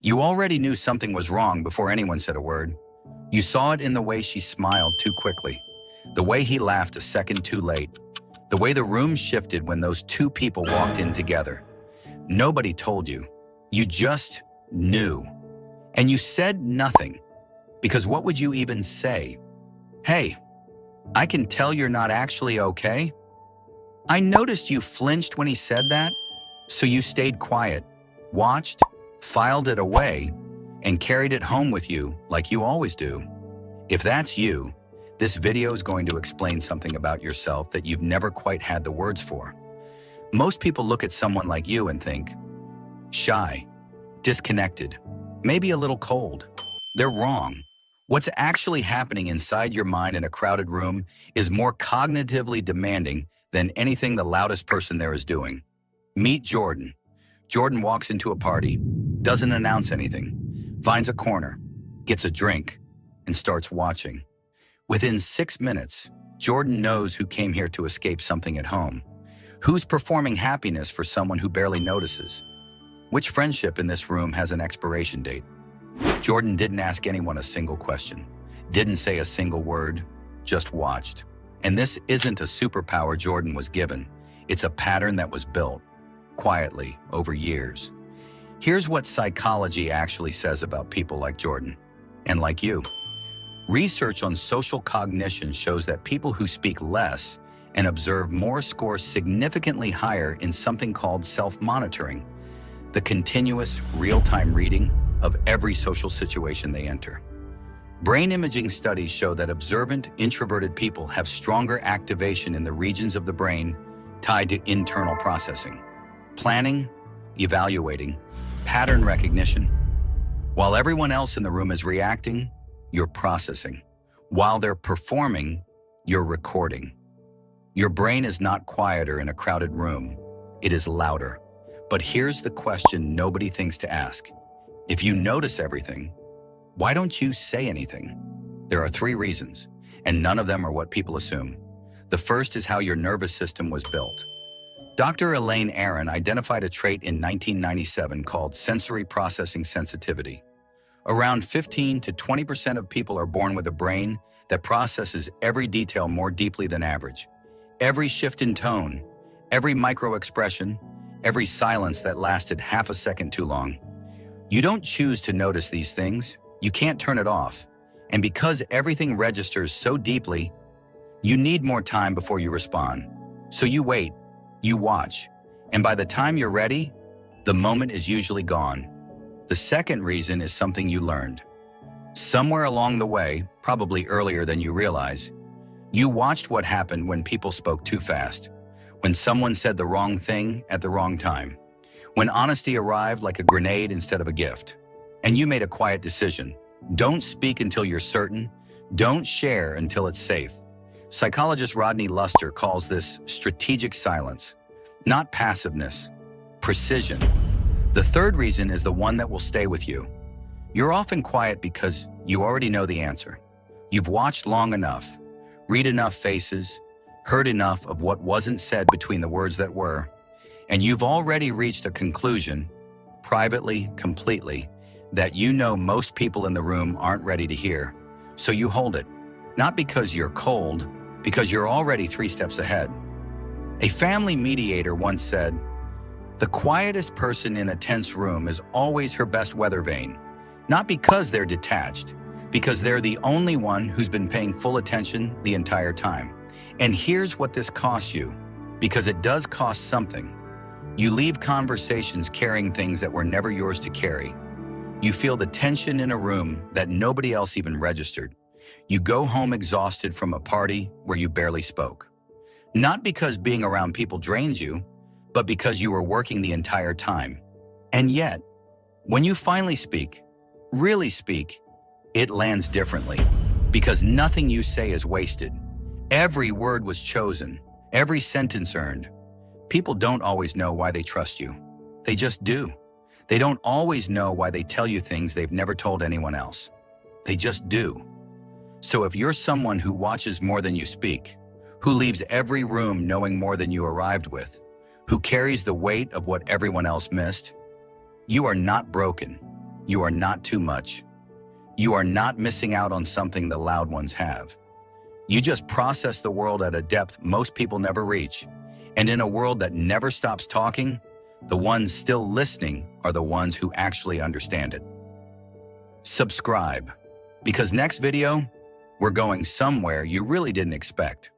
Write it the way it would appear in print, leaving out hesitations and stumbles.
You already knew something was wrong before anyone said a word. You saw it in the way she smiled too quickly, the way he laughed a second too late, the way the room shifted when those two people walked in together. Nobody told you. You just knew. And you said nothing, because what would you even say? Hey, I can tell you're not actually okay. I noticed you flinched when he said that, so you stayed quiet, watched, filed it away, and carried it home with you like you always do. If that's you, this video is going to explain something about yourself that you've never quite had the words for. Most people look at someone like you and think, shy, disconnected, maybe a little cold. They're wrong. What's actually happening inside your mind in a crowded room is more cognitively demanding than anything the loudest person there is doing. Meet Jordan. Jordan walks into a party, doesn't announce anything, finds a corner, gets a drink, and starts watching. Within 6 minutes, Jordan knows who came here to escape something at home, who's performing happiness for someone who barely notices, which friendship in this room has an expiration date. Jordan didn't ask anyone a single question, didn't say a single word, just watched. And this isn't a superpower Jordan was given. It's a pattern that was built, quietly, over years. Here's what psychology actually says about people like Jordan, and like you. Research on social cognition shows that people who speak less and observe more score significantly higher in something called self-monitoring, the continuous, real-time reading of every social situation they enter. Brain imaging studies show that observant, introverted people have stronger activation in the regions of the brain tied to internal processing, planning, evaluating, pattern recognition. While everyone else in the room is reacting, you're processing. While they're performing, you're recording. Your brain is not quieter in a crowded room, it is louder. But here's the question nobody thinks to ask. If you notice everything, why don't you say anything? There are 3 reasons, and none of them are what people assume. The first is how your nervous system was built. Dr. Elaine Aron identified a trait in 1997 called sensory processing sensitivity. Around 15 to 20% of people are born with a brain that processes every detail more deeply than average. Every shift in tone, every micro-expression, every silence that lasted half a second too long. You don't choose to notice these things. You can't turn it off. And because everything registers so deeply, you need more time before you respond. So you wait, you watch, and by the time you're ready, the moment is usually gone. The second reason is something you learned. Somewhere along the way, probably earlier than you realize, you watched what happened when people spoke too fast, when someone said the wrong thing at the wrong time, when honesty arrived like a grenade instead of a gift. And you made a quiet decision. Don't speak until you're certain. Don't share until it's safe. Psychologist Rodney Luster calls this strategic silence, not passiveness, precision. The third reason is the one that will stay with you. You're often quiet because you already know the answer. You've watched long enough, read enough faces, heard enough of what wasn't said between the words that were, and you've already reached a conclusion, privately, completely, that you know most people in the room aren't ready to hear. So you hold it, not because you're cold, because you're already 3 steps ahead. A family mediator once said, "The quietest person in a tense room is always her best weather vane, not because they're detached, because they're the only one who's been paying full attention the entire time." And here's what this costs you, because it does cost something. You leave conversations carrying things that were never yours to carry. You feel the tension in a room that nobody else even registered. You go home exhausted from a party where you barely spoke. Not because being around people drains you, but because you were working the entire time. And yet, when you finally speak, really speak, it lands differently, because nothing you say is wasted. Every word was chosen, every sentence earned. People don't always know why they trust you. They just do. They don't always know why they tell you things they've never told anyone else. They just do. So if you're someone who watches more than you speak, who leaves every room knowing more than you arrived with, who carries the weight of what everyone else missed, you are not broken. You are not too much. You are not missing out on something the loud ones have. You just process the world at a depth most people never reach. And in a world that never stops talking, the ones still listening are the ones who actually understand it. Subscribe, because next video, we're going somewhere you really didn't expect.